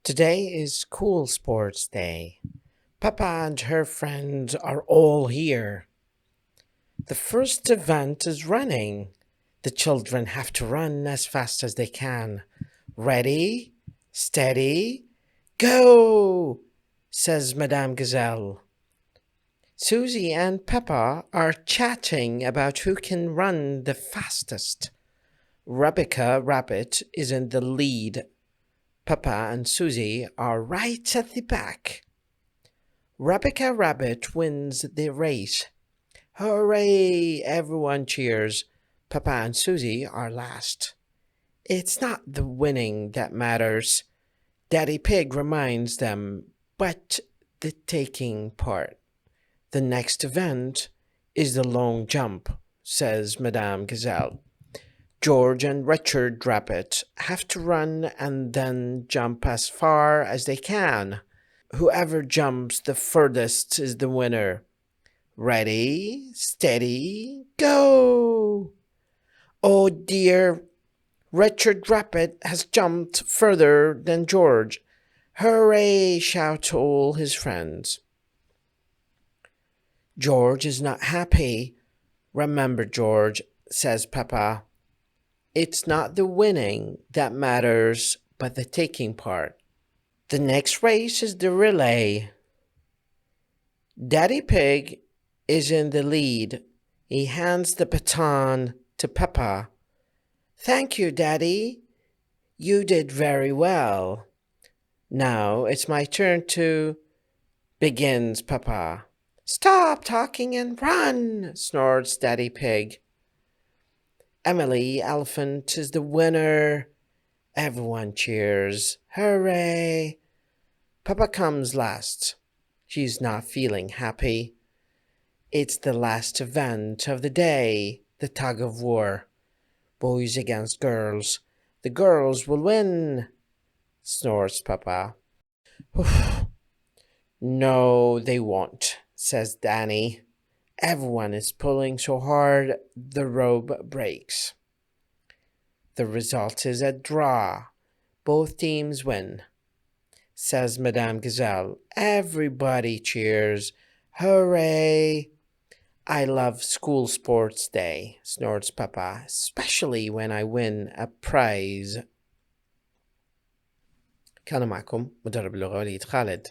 Today is school sports day. Papa and her friends are all here. The first event is running. The children have to run as fast as they can. Ready, steady, go, says Madame Gazelle. Susie and Peppa are chatting about who can run the fastest. Rebecca Rabbit is in the lead. Peppa and Susie are right at the back. Rebecca Rabbit wins the race. Hooray! Everyone cheers. Peppa and Susie are last. It's not the winning that matters, Daddy Pig reminds them, but the taking part. The next event is the long jump, says Madame Gazelle. George and Richard Rabbit have to run and then jump as far as they can. Whoever jumps the furthest is the winner. Ready, steady, go! Oh dear, Richard Rabbit has jumped further than George. Hooray, shout all his friends. George is not happy. Remember, George, says Peppa. It's not the winning that matters, but the taking part. The next race is the relay. Daddy Pig is in the lead. He hands the baton to Peppa. Thank you, Daddy. You did very well. Now it's my turn to... begins Peppa. Stop talking and run, snorts Daddy Pig. Emily Elephant is the winner. Everyone cheers. Hooray! Peppa comes last. She's not feeling happy. It's the last event of the day, the Tug of War. Boys against girls. The girls will win, snorts Peppa. No, they won't, says Danny. Everyone is pulling so hard the rope breaks. The result is a draw. Both teams win, says Madame Gazelle. Everybody cheers. Hooray! I love school sports day, snorts Peppa, especially when I win a prize. كان معكم مدرب اللغة وليد خالد.